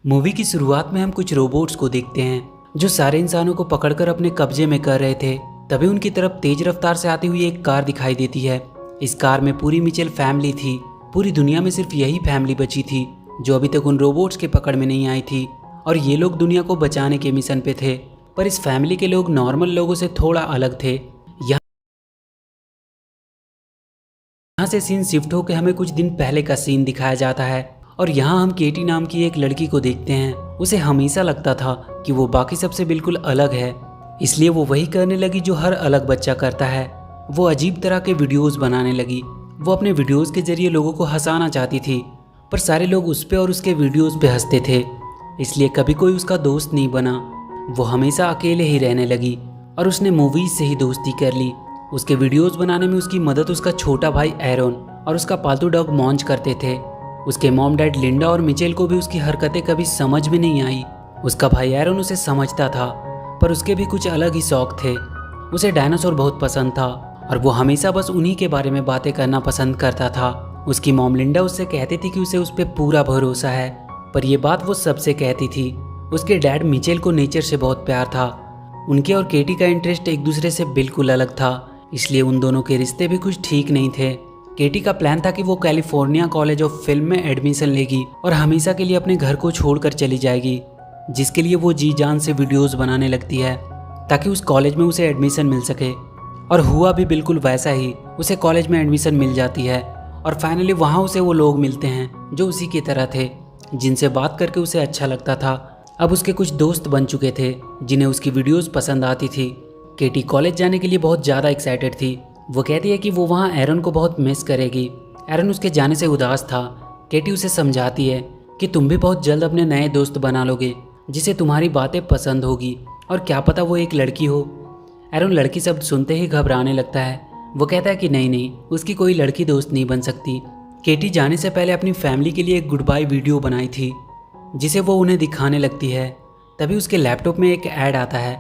Movie की शुरुआत में हम कुछ रोबोट्स को देखते हैं जो सारे इंसानों को पकड़कर अपने कब्जे में कर रहे थे। तभी उनकी तरफ तेज रफ्तार से आती हुई एक कार दिखाई देती है। इस कार में पूरी मिचेल फैमिली थी। पूरी दुनिया में सिर्फ यही फैमिली बची थी जो अभी तक उन रोबोट्स के पकड़ में नहीं आई थी, और ये लोग दुनिया को बचाने के मिशन पे थे। पर इस फैमिली के लोग नॉर्मल लोगों से थोड़ा अलग थे। यहाँ से सीन शिफ्ट होकर हमें कुछ दिन पहले का सीन दिखाया जाता है, और यहाँ हम केटी नाम की एक लड़की को देखते हैं। उसे हमेशा लगता था कि वो बाकी सबसे बिल्कुल अलग है, इसलिए वो वही करने लगी जो हर अलग बच्चा करता है। वो अजीब तरह के वीडियोस बनाने लगी। वो अपने वीडियोस के जरिए लोगों को हंसाना चाहती थी, पर सारे लोग उस पे और उसके वीडियोस पे हंसते थे, इसलिए कभी कोई उसका दोस्त नहीं बना। वो हमेशा अकेले ही रहने लगी और उसने मूवीज से ही दोस्ती कर ली। उसके वीडियोस बनाने में उसकी मदद उसका छोटा भाई एरोन और उसका पालतू डॉग मॉन्च करते थे। उसके मॉम डैड लिंडा और मिचेल को भी उसकी हरकतें कभी समझ में नहीं आई। उसका भाई एरोन उसे समझता था, पर उसके भी कुछ अलग ही शौक थे। उसे डायनासोर बहुत पसंद था और वो हमेशा बस उन्हीं के बारे में बातें करना पसंद करता था। उसकी मॉम लिंडा उससे कहती थी कि उसे उस पर पूरा भरोसा है, पर यह बात वो सबसे कहती थी। उसके डैड मिचेल को नेचर से बहुत प्यार था। उनके और केटी का इंटरेस्ट एक दूसरे से बिल्कुल अलग था, इसलिए उन दोनों के रिश्ते भी कुछ ठीक नहीं थे। केटी का प्लान था कि वो कैलिफोर्निया कॉलेज ऑफ फिल्म में एडमिशन लेगी और हमेशा के लिए अपने घर को छोड़कर चली जाएगी, जिसके लिए वो जी जान से वीडियोस बनाने लगती है ताकि उस कॉलेज में उसे एडमिशन मिल सके। और हुआ भी बिल्कुल वैसा ही। उसे कॉलेज में एडमिशन मिल जाती है और फाइनली वहाँ उसे वो लोग मिलते हैं जो उसी की तरह थे, जिनसे बात करके उसे अच्छा लगता था। अब उसके कुछ दोस्त बन चुके थे जिन्हें उसकी वीडियोस पसंद आती थी। केटी कॉलेज जाने के लिए बहुत ज़्यादा एक्साइटेड थी। वो कहती है कि वो वहाँ एरन को बहुत मिस करेगी। एरन उसके जाने से उदास था। केटी उसे समझाती है कि तुम भी बहुत जल्द अपने नए दोस्त बना लोगे जिसे तुम्हारी बातें पसंद होगी, और क्या पता वो एक लड़की हो। एरन लड़की शब्द सुनते ही घबराने लगता है। वो कहता है कि नहीं, उसकी कोई लड़की दोस्त नहीं बन सकती। केटी जाने से पहले अपनी फैमिली के लिए एक गुड बाय वीडियो बनाई थी जिसे वो उन्हें दिखाने लगती है। तभी उसके लैपटॉप में एक ऐड आता है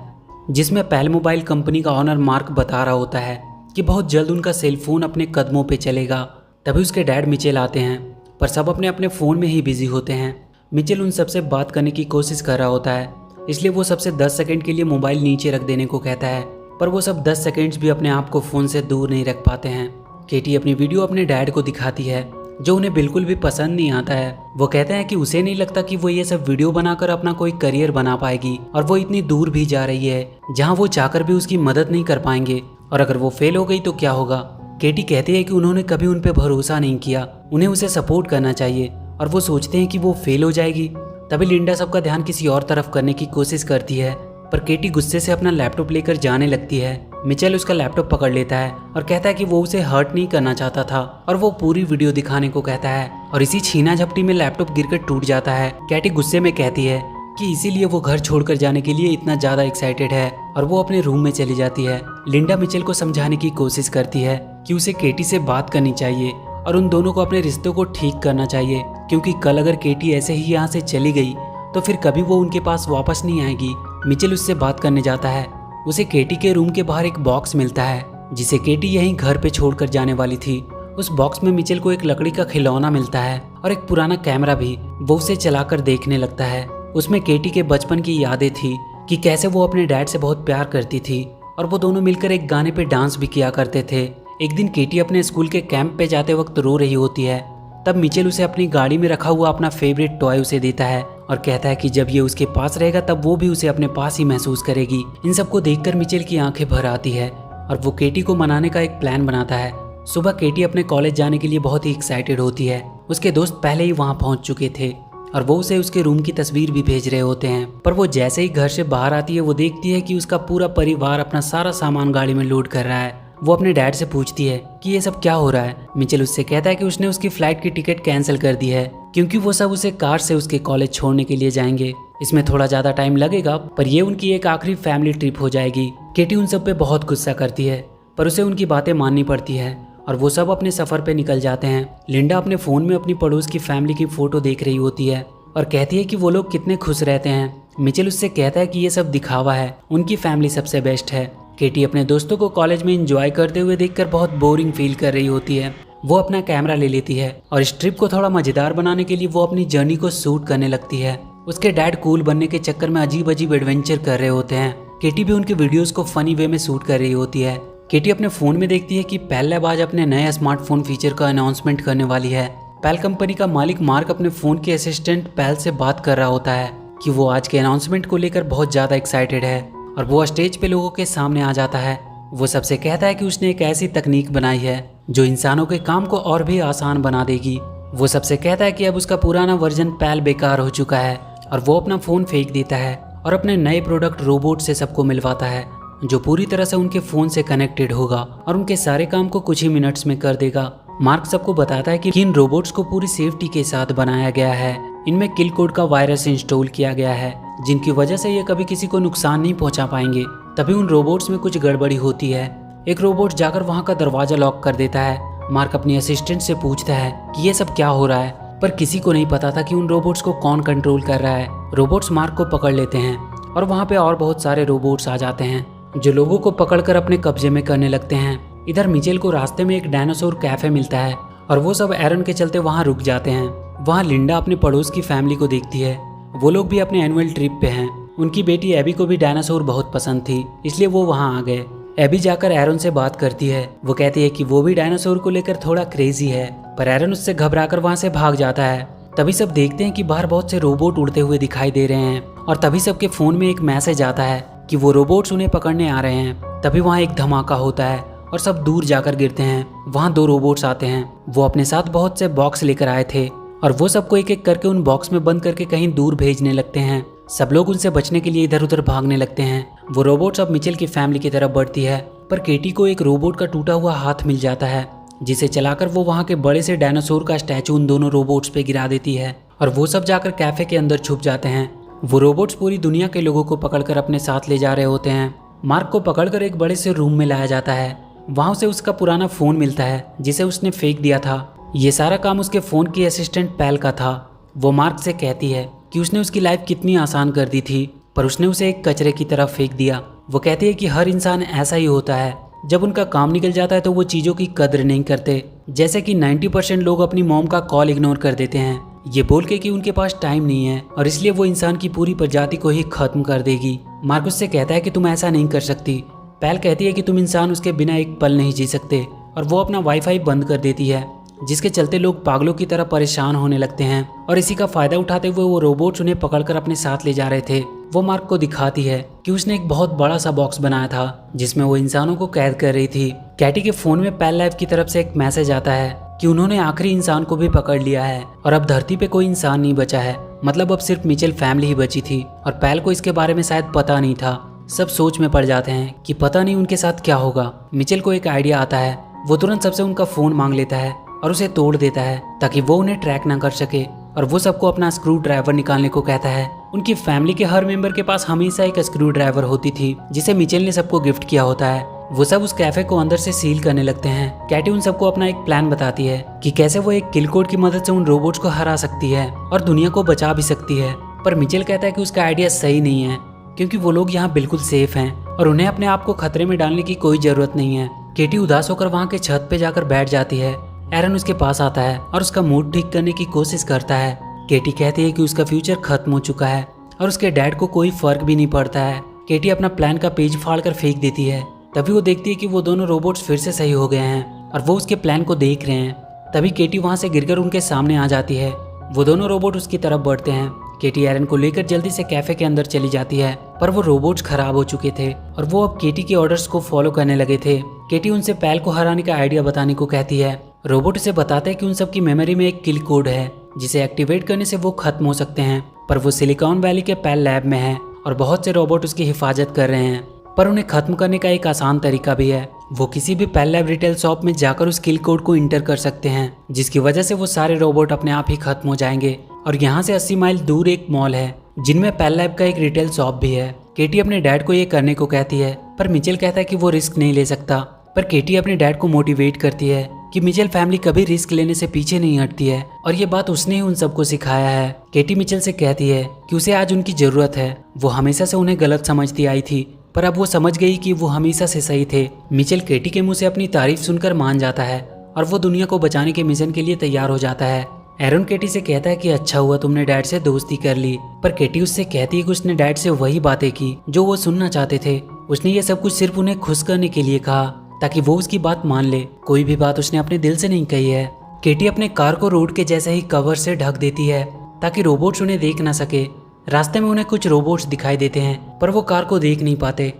जिसमें पैल मोबाइल कंपनी का ऑनर मार्क बता रहा होता है कि बहुत जल्द उनका सेलफोन अपने कदमों पे चलेगा। तभी उसके डैड मिचेल आते हैं, पर सब अपने अपने फ़ोन में ही बिजी होते हैं। मिचेल उन सबसे बात करने की कोशिश कर रहा होता है, इसलिए वो सबसे 10 सेकंड के लिए मोबाइल नीचे रख देने को कहता है, पर वो सब 10 सेकंड्स भी अपने आप को फ़ोन से दूर नहीं रख पाते हैं। केटी अपनी वीडियो अपने डैड को दिखाती है जो उन्हें बिल्कुल भी पसंद नहीं आता है। वो कहते हैं कि उसे नहीं लगता कि वो ये सब वीडियो बनाकर अपना कोई करियर बना पाएगी, और वो इतनी दूर भी जा रही है जहाँ वो चाहकर भी उसकी मदद नहीं कर पाएंगे, और अगर वो फेल हो गई तो क्या होगा। केटी कहती है कि उन्होंने कभी उन पे भरोसा नहीं किया, उन्हें उसे सपोर्ट करना चाहिए, और वो सोचते हैं कि वो फेल हो जाएगी। तभी लिंडा सबका ध्यान किसी और तरफ करने की कोशिश करती है, पर केटी गुस्से से अपना लैपटॉप लेकर जाने लगती है। मिचेल उसका लैपटॉप पकड़ लेता है और कहता है कि वो उसे हर्ट नहीं करना चाहता था, और वो पूरी वीडियो दिखाने को कहता है, और इसी छीना झपटी में लैपटॉप गिरकर टूट जाता है। केटी गुस्से में कहती है कि इसीलिए वो घर छोड़कर जाने के लिए इतना ज़्यादा एक्साइटेड है, और वो अपने रूम में चली जाती है। लिंडा मिचेल को समझाने की कोशिश करती है कि उसे केटी से बात करनी चाहिए और उन दोनों को अपने रिश्तों को ठीक करना चाहिए, क्योंकि कल अगर केटी ऐसे ही यहाँ से चली गई तो फिर कभी वो उनके पास वापस नहीं आएगी। मिचेल उससे बात करने जाता है। उसे केटी के रूम के बाहर एक बॉक्स मिलता है जिसे केटी यहीं घर पे छोड़कर जाने वाली थी। उस बॉक्स में मिचेल को एक लकड़ी का खिलौना मिलता है और एक पुराना कैमरा भी। वो उसे चलाकर देखने लगता है। उसमें केटी के बचपन की यादें थी कि कैसे वो अपने डैड से बहुत प्यार करती थी, और वो दोनों मिलकर एक गाने पे डांस भी किया करते थे। एक दिन केटी अपने स्कूल के कैंप पे जाते वक्त रो रही होती है। तब मिचेल उसे अपनी गाड़ी में रखा हुआ अपना फेवरेट टॉय उसे देता है और कहता है कि जब ये उसके पास रहेगा तब वो भी उसे अपने पास ही महसूस करेगी। इन सबको देखकर मिचेल की आंखें भर आती है और वो केटी को मनाने का एक प्लान बनाता है। सुबह केटी अपने कॉलेज जाने के लिए बहुत ही एक्साइटेड होती है। उसके दोस्त पहले ही वहाँ पहुँच चुके थे और वो उसे उसके रूम की तस्वीर भी भेज रहे होते हैं, पर वो जैसे ही घर से बाहर आती है वो देखती है कि उसका पूरा परिवार अपना सारा सामान गाड़ी में लोड कर रहा है। वो अपने डैड से पूछती है कि ये सब क्या हो रहा है। मिचेल उससे कहता है कि उसने उसकी फ्लाइट की टिकट कैंसिल कर दी है क्योंकि वो सब उसे कार से उसके कॉलेज छोड़ने के लिए जाएंगे। इसमें थोड़ा ज़्यादा टाइम लगेगा, पर ये उनकी एक आखिरी फैमिली ट्रिप हो जाएगी। केटी उन सब पे बहुत गुस्सा करती है, पर उसे उनकी बातें माननी पड़ती है और वो सब अपने सफ़र पे निकल जाते हैं। लिंडा अपने फ़ोन में अपनी पड़ोस की फैमिली की फ़ोटो देख रही होती है और कहती है कि वो लोग कितने खुश रहते हैं। मिचेल उससे कहता है कि ये सब दिखावा है, उनकी फैमिली सबसे बेस्ट है। केटी अपने दोस्तों को कॉलेज में एंजॉय करते हुए देखकर बहुत बोरिंग फील कर रही होती है। वो अपना कैमरा ले लेती है और इस ट्रिप को थोड़ा मज़ेदार बनाने के लिए वो अपनी जर्नी को शूट करने लगती है। उसके डैड कूल बनने के चक्कर में अजीब अजीब एडवेंचर कर रहे होते हैं। केटी भी उनके वीडियोस को फनी वे में शूट कर रही होती है। केटी अपने फोन में देखती है कि पेल लैब आज अपने नए स्मार्टफोन फीचर का अनाउंसमेंट करने वाली है। पेल कंपनी का मालिक मार्क अपने फोन के असिस्टेंट पेल से बात कर रहा होता है कि वो आज के अनाउंसमेंट को लेकर बहुत ज्यादा एक्साइटेड है और वो स्टेज पे लोगों के सामने आ जाता है। वो सबसे कहता है कि उसने एक ऐसी तकनीक बनाई है जो इंसानों के काम को और भी आसान बना देगी। वो सबसे कहता है कि अब उसका पुराना वर्जन पेल बेकार हो चुका है और वो अपना फोन फेंक देता है और अपने नए प्रोडक्ट रोबोट से सबको मिलवाता है जो पूरी तरह से उनके फोन से कनेक्टेड होगा और उनके सारे काम को कुछ ही मिनट्स में कर देगा। मार्क सबको बताता है कि इन रोबोट्स को पूरी सेफ्टी के साथ बनाया गया है। इनमें किल कोड का वायरस इंस्टॉल किया गया है जिनकी वजह से ये कभी किसी को नुकसान नहीं पहुंचा पाएंगे। तभी उन रोबोट्स में कुछ गड़बड़ी होती है। एक रोबोट जाकर वहां का दरवाजा लॉक कर देता है। मार्क अपनी असिस्टेंट से पूछता है कि ये सब क्या हो रहा है, पर किसी को नहीं पता था कि उन रोबोट्स को कौन कंट्रोल कर रहा है। रोबोट्स मार्क को पकड़ लेते हैं और वहाँ पे और बहुत सारे रोबोट्स आ जाते हैं जो लोगों को पकड़कर अपने कब्जे में करने लगते हैं। इधर मिचेल को रास्ते में एक डायनासोर कैफे मिलता है और वो सब एरन के चलते वहाँ रुक जाते हैं। वहाँ लिंडा अपने पड़ोस की फैमिली को देखती है। वो लोग भी अपने एनुअल ट्रिप पे हैं। उनकी बेटी एबी को भी डायनासोर बहुत पसंद थी, इसलिए वो वहाँ आ गए। एबी जाकर एरन से बात करती है। वो कहती है कि वो भी डायनासोर को लेकर थोड़ा क्रेजी है, पर एरन उससे घबराकर वहाँ से भाग जाता है। तभी सब देखते हैं कि बाहर बहुत से रोबोट उड़ते हुए दिखाई दे रहे हैं और तभी सबके फोन में एक मैसेज आता है कि वो रोबोट्स उन्हें पकड़ने आ रहे हैं। तभी वहाँ एक धमाका होता है और सब दूर जाकर गिरते हैं। वहाँ 2 रोबोट्स आते हैं। वो अपने साथ बहुत से बॉक्स लेकर आए थे और वो सबको एक एक करके उन बॉक्स में बंद करके कहीं दूर भेजने लगते हैं। सब लोग उनसे बचने के लिए इधर उधर भागने लगते हैं। वो रोबोट्स अब मिचेल की फैमिली की तरफ बढ़ती है, पर केटी को एक रोबोट का टूटा हुआ हाथ मिल जाता है जिसे चलाकर वो वहाँ के बड़े से डायनासोर का स्टैचू उन दोनों रोबोट्स पे गिरा देती है और वो सब जाकर कैफे के अंदर छुप जाते हैं। वो रोबोट्स पूरी दुनिया के लोगों को पकड़कर अपने साथ ले जा रहे होते हैं। मार्क को पकड़कर एक बड़े से रूम में लाया जाता है। वहाँ उसे उसका पुराना फ़ोन मिलता है जिसे उसने फेंक दिया था। ये सारा काम उसके फ़ोन की असिस्टेंट पेल का था। वो मार्क से कहती है कि उसने उसकी लाइफ कितनी आसान कर दी थी, पर उसने उसे एक कचरे की तरफ फेंक दिया। वो कहती है कि हर इंसान ऐसा ही होता है, जब उनका काम निकल जाता है तो वो चीज़ों की कद्र नहीं करते। जैसे कि 90% लोग अपनी मॉम का कॉल इग्नोर कर देते हैं, ये बोल के कि उनके पास टाइम नहीं है और इसलिए वो इंसान की पूरी प्रजाति को ही खत्म कर देगी। मार्क उससे कहता है कि तुम ऐसा नहीं कर सकती। पेल कहती है कि तुम इंसान उसके बिना एक पल नहीं जी सकते और वो अपना वाईफाई बंद कर देती है, जिसके चलते लोग पागलों की तरह परेशान होने लगते हैं और इसी का फायदा उठाते हुए वो रोबोट्स उन्हें पकड़कर अपने साथ ले जा रहे थे। वो मार्क को दिखाती है कि उसने एक बहुत बड़ा सा बॉक्स बनाया था जिसमें वो इंसानों को कैद कर रही थी। कैटी के फोन में पेल लैब की तरफ से एक मैसेज आता है कि उन्होंने आखिरी इंसान को भी पकड़ लिया है और अब धरती पे कोई इंसान नहीं बचा है। मतलब अब सिर्फ मिचेल फैमिली ही बची थी और पेल को इसके बारे में शायद पता नहीं था। सब सोच में पड़ जाते हैं कि पता नहीं उनके साथ क्या होगा। मिचेल को एक आइडिया आता है। वो तुरंत सबसे उनका फोन मांग लेता है और उसे तोड़ देता है ताकि वो उन्हें ट्रैक ना कर सके और वो सबको अपना स्क्रू ड्राइवर निकालने को कहता है। उनकी फैमिली के हर मेंबर के पास हमेशा एक स्क्रू ड्राइवर होती थी जिसे मिचेल ने सबको गिफ्ट किया होता है। वो सब उस कैफे को अंदर से सील करने लगते हैं। कैटी उन सबको अपना एक प्लान बताती है कि कैसे वो एक किल कोड की मदद से उन रोबोट्स को हरा सकती है और दुनिया को बचा भी सकती है। पर मिचेल कहता है कि उसका आइडिया सही नहीं है क्योंकि वो लोग यहाँ बिल्कुल सेफ हैं और उन्हें अपने आप को खतरे में डालने की कोई जरूरत नहीं है। केटी उदास होकर वहाँ के छत पे जाकर बैठ जाती है। एरन उसके पास आता है और उसका मूड ठीक करने की कोशिश करता है। केटी कहती है कि उसका फ्यूचर खत्म हो चुका है और उसके डैड को कोई फर्क भी नहीं पड़ता है। केटी अपना प्लान का पेज फाड़कर फेंक देती है। तभी वो देखती है कि वो दोनों रोबोट्स फिर से सही हो गए हैं और वो उसके प्लान को देख रहे हैं। तभी केटी वहाँ से गिरकर उनके सामने आ जाती है। वो दोनों रोबोट उसकी तरफ बढ़ते हैं। केटी एरन को लेकर जल्दी से कैफे के अंदर चली जाती है, पर वो रोबोट्स खराब हो चुके थे और वो अब केटी के ऑर्डर्स को फॉलो करने लगे थे। केटी उनसे पेल को हराने का आइडिया बताने को कहती है। रोबोट उसे बताते हैं कि उन सबकी मेमोरी में एक किल कोड है जिसे एक्टिवेट करने से वो खत्म हो सकते हैं, पर वो सिलिकॉन वैली के पेल लैब में है और बहुत से रोबोट उसकी हिफाजत कर रहे हैं। पर उन्हें खत्म करने का एक आसान तरीका भी है। वो किसी भी पेल लैब रिटेल शॉप में जाकर उस किल कोड को इंटर कर सकते हैं, जिसकी वजह से वो सारे रोबोट अपने आप ही खत्म हो जाएंगे। और यहाँ से 80 माइल दूर एक मॉल है जिनमें पेल लैब का एक रिटेल शॉप भी है। केटी अपने डैड को ये करने को कहती है, पर मिचेल कहता है कि वो रिस्क नहीं ले सकता। पर केटी अपने डैड को मोटिवेट करती है कि मिचेल फैमिली कभी रिस्क लेने से पीछे नहीं हटती है और ये बात उसने ही उन सबको सिखाया है। केटी मिचेल से कहती है कि उसे आज उनकी जरूरत है। वो हमेशा से उन्हें गलत समझती आई थी, पर अब वो समझ गई कि वो हमेशा से सही थे। मिचेल केटी के मुंह से अपनी तारीफ सुनकर मान जाता है और वो दुनिया को बचाने के मिशन के लिए तैयार हो जाता है। एरन केटी से कहता है कि अच्छा हुआ तुमने डैड से दोस्ती कर ली, पर केटी उससे कहती है कि उसने डैड से वही बातें की जो वो सुनना चाहते थे। उसने ये सब कुछ सिर्फ उन्हें खुश करने के लिए कहा ताकि वो उसकी बात मान ले। कोई भी बात उसने अपने दिल से नहीं कही है। केटी अपने कार को रोड के जैसे ही कवर से ढक देती है ताकि रोबोट्स उन्हें देख ना सके। रास्ते में उन्हें कुछ रोबोट्स दिखाई देते हैं पर वो कार को देख नहीं पाते।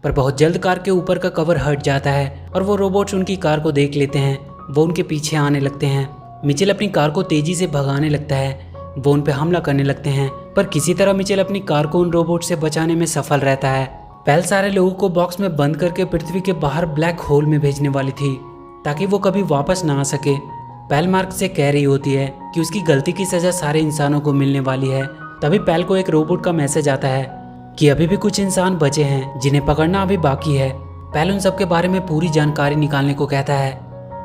पर बहुत जल्द कार के ऊपर का कवर हट जाता है और वो रोबोट्स उनकी कार को देख लेते हैं। वो उनके पीछे आने लगते हैं। मिचेल अपनी कार को तेजी से भगाने लगता है। वो उन पर हमला करने लगते हैं पर किसी तरह मिचेल अपनी कार को उन रोबोट से बचाने में सफल रहता है। पैल सारे लोगों को बॉक्स में बंद करके पृथ्वी के बाहर ब्लैक होल में भेजने वाली थी ताकि वो कभी वापस ना आ सके। पैल मार्क से कह रही होती है कि उसकी गलती की सजा सारे इंसानों को मिलने वाली है। तभी पैल को एक रोबोट का मैसेज आता है कि अभी भी कुछ इंसान बचे हैं जिन्हें पकड़ना अभी बाकी है। पैल उन सब के बारे में पूरी जानकारी निकालने को कहता है।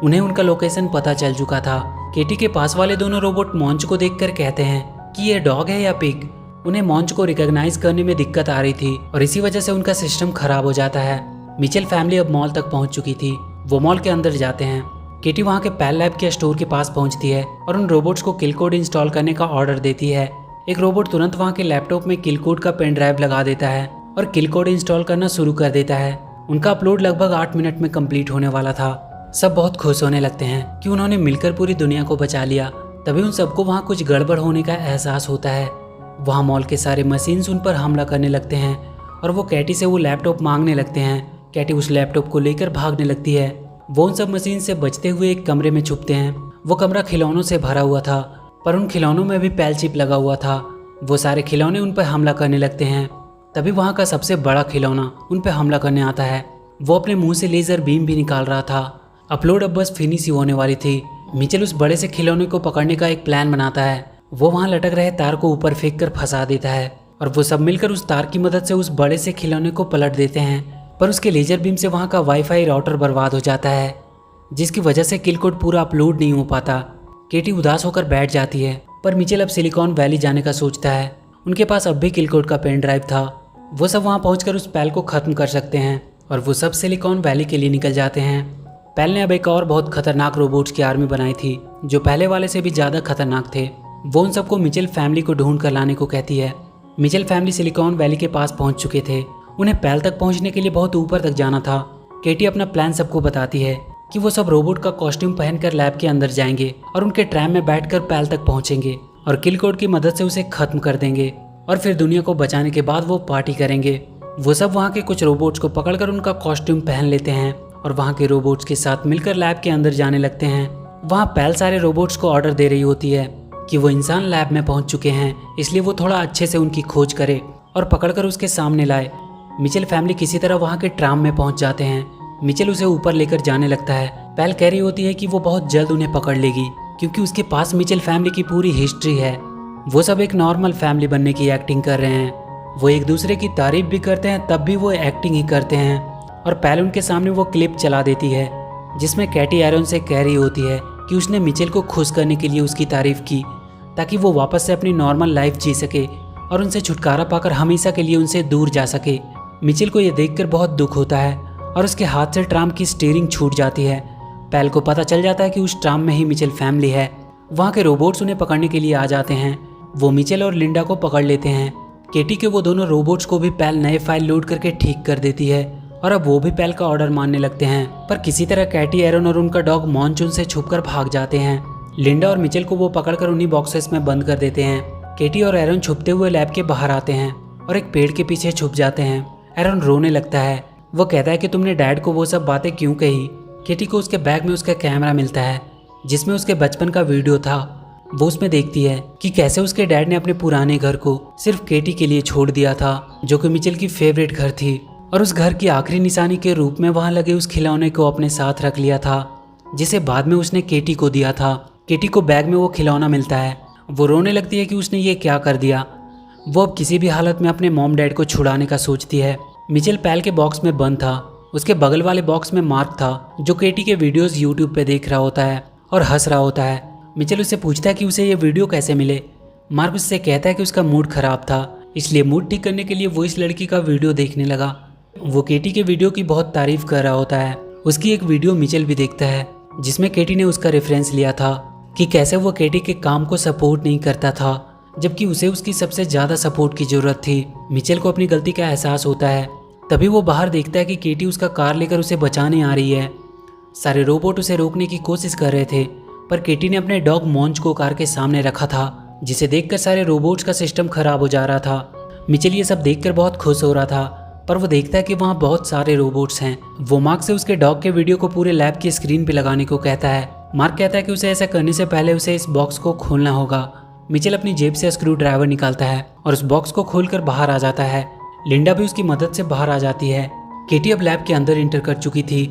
उन्हें उनका लोकेशन पता चल चुका था। केटी के पास वाले दोनों रोबोट मॉन्च को देखकर कहते हैं कि ये डॉग है या पिग। उन्हें मॉन्च को रिकॉग्नाइज करने में दिक्कत आ रही थी और इसी वजह से उनका सिस्टम खराब हो जाता है। मिचेल फैमिली अब मॉल तक पहुंच चुकी थी। वो मॉल के अंदर जाते हैं। केटी वहां के पैल लैब के स्टोर के पास पहुंचती है और उन रोबोट्स को किल कोड इंस्टॉल करने का ऑर्डर देती है। एक रोबोट तुरंत वहां के लैपटॉप में किल कोड का पेन ड्राइव लगा देता है और किल कोड इंस्टॉल करना शुरू कर देता है। उनका अपलोड लगभग 8 मिनट में कंप्लीट होने वाला था। सब बहुत खुश होने लगते हैं कि उन्होंने मिलकर पूरी दुनिया को बचा लिया। तभी उन सबको वहाँ कुछ गड़बड़ होने का एहसास होता है। वहाँ मॉल के सारे मशीन्स उन पर हमला करने लगते हैं और वो कैटी से वो लैपटॉप मांगने लगते हैं। कैटी उस लैपटॉप को लेकर भागने लगती है। वो उन सब मशीन से बचते हुए एक कमरे में छुपते हैं। वो कमरा खिलौनों से भरा हुआ था पर उन खिलौनों में भी पैल चिप लगा हुआ था। वो सारे खिलौने उन पर हमला करने लगते हैं। तभी वहाँ का सबसे बड़ा खिलौना उन पर हमला करने आता है। वो अपने मुंह से लेजर बीम भी निकाल रहा था। अपलोड अब बस फिनिश ही होने वाली थी। मिचेल उस बड़े से खिलौने को पकड़ने का एक प्लान बनाता है। वो वहाँ लटक रहे तार को ऊपर फेंक कर फंसा देता है और वो सब मिलकर उस तार की मदद से उस बड़े से खिलौने को पलट देते हैं। पर उसके लेजर बीम से वहाँ का वाईफाई राउटर बर्बाद हो जाता है जिसकी वजह से किल कोड पूरा अपलोड नहीं हो पाता। केटी उदास होकर बैठ जाती है पर मिचेल अब सिलिकॉन वैली जाने का सोचता है। उनके पास अब भी किल कोड का पेन ड्राइव था। वो सब वहाँ पहुँच उस पैल को ख़त्म कर सकते हैं और वो सब सिलिकॉन वैली के लिए निकल जाते हैं। पैल ने अब एक और बहुत खतरनाक रोबोट्स की आर्मी बनाई थी जो पहले वाले से भी ज़्यादा खतरनाक थे। वो उन सबको मिचेल फैमिली को ढूंढ कर लाने को कहती है। मिचेल फैमिली सिलिकॉन वैली के पास पहुंच चुके थे। उन्हें पैल तक पहुंचने के लिए बहुत ऊपर तक जाना था। केटी अपना प्लान सबको बताती है कि वो सब रोबोट का कॉस्ट्यूम पहनकर लैब के अंदर जाएंगे और उनके ट्रैम में बैठकर पैल तक पहुंचेंगे और किल कोड की मदद से उसे खत्म कर देंगे और फिर दुनिया को बचाने के बाद वो पार्टी करेंगे। वो सब वहाँ के कुछ रोबोट्स को पकड़कर उनका कॉस्ट्यूम पहन लेते हैं और वहाँ के रोबोट्स के साथ मिलकर लैब के अंदर जाने लगते हैं। वहाँ पैल सारे रोबोट्स को ऑर्डर दे रही होती है कि वो इंसान लैब में पहुँच चुके हैं, इसलिए वो थोड़ा अच्छे से उनकी खोज करे और पकड़कर उसके सामने लाए। मिचेल फैमिली किसी तरह वहाँ के ट्राम में पहुँच जाते हैं। मिचेल उसे ऊपर लेकर जाने लगता है। पैल कह रही होती है कि वो बहुत जल्द उन्हें पकड़ लेगी क्योंकि उसके पास मिचेल फैमिली की पूरी हिस्ट्री है। वो सब एक नॉर्मल फैमिली बनने की एक्टिंग कर रहे हैं। वो एक दूसरे की तारीफ भी करते हैं तब भी वो एक्टिंग ही करते हैं। और पैल उनके सामने वो क्लिप चला देती है जिसमें कैटी एरन से कह रही होती है कि उसने मिचेल को खुश करने के लिए उसकी तारीफ की ताकि वो वापस से अपनी नॉर्मल लाइफ जी सके और उनसे छुटकारा पाकर हमेशा के लिए उनसे दूर जा सके। मिचेल को यह देखकर बहुत दुख होता है और उसके हाथ से ट्राम की स्टीयरिंग छूट जाती है। पैल को पता चल जाता है कि उस ट्राम में ही मिचेल फैमिली है। वहाँ के रोबोट्स उन्हें पकड़ने के लिए आ जाते हैं। वो मिचेल और लिंडा को पकड़ लेते हैं। केटी के वो दोनों रोबोट्स को भी पैल नए फाइल लोड करके ठीक कर देती है और अब वो भी पैल का ऑर्डर मानने लगते हैं। पर किसी तरह कैटी एरन और उनका डॉग मॉन्चून से छुपकर भाग जाते हैं। लिंडा और मिचेल को वो पकड़कर उन्हीं बॉक्सेस में बंद कर देते हैं। केटी और एरन छुपते हुए लैब के बाहर आते हैं और एक पेड़ के पीछे छुप जाते हैं। एरन रोने लगता है। वो कहता है कि तुमने डैड को वो सब बातें क्यों कही। केटी को उसके बैग में उसका कैमरा मिलता है जिसमें उसके बचपन का वीडियो था। वो उसमें देखती है कि कैसे उसके डैड ने अपने पुराने घर को सिर्फ केटी के लिए छोड़ दिया था जो कि मिचेल की फेवरेट घर थी और उस घर की आखिरी निशानी के रूप में वहां लगे उस खिलौने को अपने साथ रख लिया था जिसे बाद में उसने केटी को दिया था। केटी को बैग में वो खिलौना मिलता है। वो रोने लगती है कि उसने ये क्या कर दिया। वो अब किसी भी हालत में अपने मॉम डैड को छुड़ाने का सोचती है। मिचेल पैल के बॉक्स में बंद था। उसके बगल वाले बॉक्स में मार्क था जो केटी के वीडियोस यूट्यूब पे देख रहा होता है और हंस रहा होता है। मिचेल उससे पूछता है कि उसे ये वीडियो कैसे मिले। मार्क उससे कहता है कि उसका मूड खराब था इसलिए मूड ठीक करने के लिए वो इस लड़की का वीडियो देखने लगा। वो केटी के वीडियो की बहुत तारीफ कर रहा होता है। उसकी एक वीडियो मिचेल भी देखता है जिसमें केटी ने उसका रेफरेंस लिया था। कि कैसे वो केटी के काम को सपोर्ट नहीं करता था, जबकि उसे उसकी सबसे ज़्यादा सपोर्ट की ज़रूरत थी। मिचेल को अपनी गलती का एहसास होता है। तभी वो बाहर देखता है कि केटी उसका कार लेकर उसे बचाने आ रही है। सारे रोबोट उसे रोकने की कोशिश कर रहे थे, पर केटी ने अपने डॉग मॉन्च को कार के सामने रखा था, जिसे देखकर सारे रोबोट्स का सिस्टम खराब हो जा रहा था। मिचेल ये सब देखकर बहुत खुश हो रहा था, पर वो देखता है कि वहाँ बहुत सारे रोबोट्स हैं। वो मार्क से उसके डॉग के वीडियो को पूरे लैब की स्क्रीन पे लगाने को कहता है। मार्क कहता है कि उसे ऐसा करने से पहले उसे इस बॉक्स को खोलना होगा। मिचेल अपनी जेब से स्क्रू ड्राइवर निकालता है और उस बॉक्स को खोलकर बाहर आ जाता है। लिंडा भी उसकी मदद से बाहर आ जाती है। केटी अब लैब के अंदर इंटर कर चुकी थी।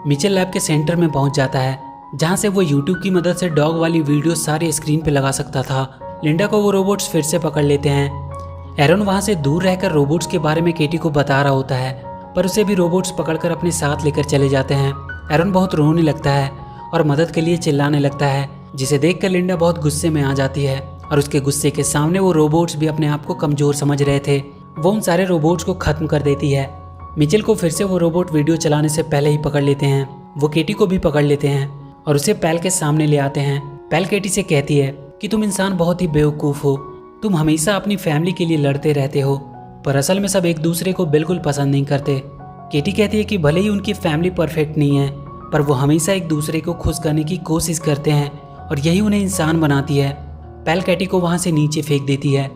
मिचेल लैब के सेंटर में पहुंच जाता है, जहां से वो यूट्यूब की मदद से डॉग वाली वीडियो सारी स्क्रीन पे लगा सकता था। लिंडा को वो रोबोट्स फिर से पकड़ लेते हैं। एरन वहां से दूर रहकर रोबोट्स के बारे में केटी को बता रहा होता है, पर उसे भी रोबोट्स पकड़कर अपने साथ लेकर चले जाते हैं। एरन बहुत रोने लगता है और मदद के लिए चिल्लाने लगता है, जिसे देखकर लिंडा बहुत गुस्से में आ जाती है और उसके गुस्से के सामने वो रोबोट्स भी अपने आप को कमजोर समझ रहे थे। वो उन सारे रोबोट्स को खत्म कर देती है। मिचेल को फिर से वो रोबोट वीडियो चलाने से पहले ही पकड़ लेते हैं। वो केटी को भी पकड़ लेते हैं और उसे पैल के सामने ले आते हैं। पैल केटी से कहती है कि तुम इंसान बहुत ही बेवकूफ़ हो, तुम हमेशा अपनी फैमिली के लिए लड़ते रहते हो, पर असल में सब एक दूसरे को बिल्कुल पसंद नहीं करते। केटी कहती है कि भले ही उनकी फैमिली परफेक्ट नहीं है, पर वो हमेशा एक दूसरे को खुश करने की कोशिश करते हैं और यही उन्हें इंसान बनाती है। पैल केटी को वहाँ से नीचे फेंक देती है,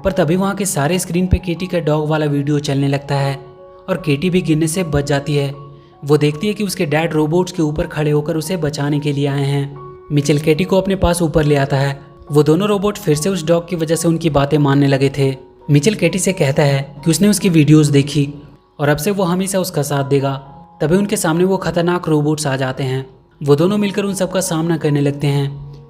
पर तभी वहाँ के सारे स्क्रीन पे केटी का डॉग वाला वीडियो चलने लगता है और केटी भी गिरने से बच जाती है। वो देखती है कि उसके डैड रोबोट्स के ऊपर खड़े होकर उसे बचाने के लिए आए हैं। मिचेल केटी को अपने पास ऊपर ले आता है। वो दोनों रोबोट फिर से उस डॉग की वजह से उनकी बातें मानने लगे थे। मिचेल केटी से कहता है कि उसने उसकी वीडियोस देखी और अब से वो हमेशा उसका साथ देगा। तभी उनके सामने वो खतरनाक रोबोट्स आ जाते हैं। वो दोनों मिलकर उन सबका सामना करने लगते हैं।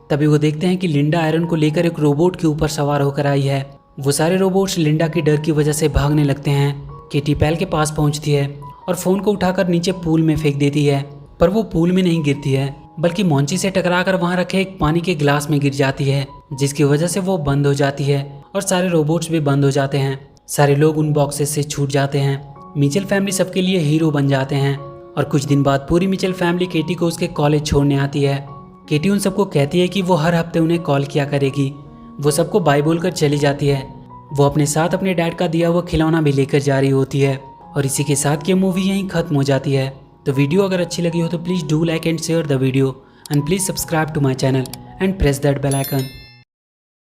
तभी वो देखते हैं कि लिंडा आयरन को लेकर एक रोबोट के ऊपर सवार होकर आई है। वो सारे रोबोट्स लिंडा के डर की वजह से भागने लगते हैं। केटी पैल के पास पहुंचती है और फोन को उठाकर नीचे पूल में फेंक देती है, पर वो पूल में नहीं गिरती है, बल्कि मॉन्ची से टकराकर वहां रखे एक पानी के गिलास में गिर जाती है, जिसकी वजह से वो बंद हो जाती है और सारे रोबोट्स भी बंद हो जाते हैं। सारे लोग उन बॉक्सेस से छूट जाते हैं। मिचेल फैमिली सबके लिए हीरो बन जाते हैं और कुछ दिन बाद पूरी मिचेल फैमिली केटी को उसके कॉलेज छोड़ने आती है। केटी उन सबको कहती है कि वो हर हफ्ते उन्हें कॉल किया करेगी। वो सबको बाय बोलकर चली जाती है। वो अपने साथ अपने डैड का दिया हुआ खिलौना भी लेकर जा रही होती है और इसी के साथ ये मूवी यहीं खत्म हो जाती है। तो वीडियो अगर अच्छी लगी हो तो please do like and share the video and please subscribe to my channel and press that bell icon.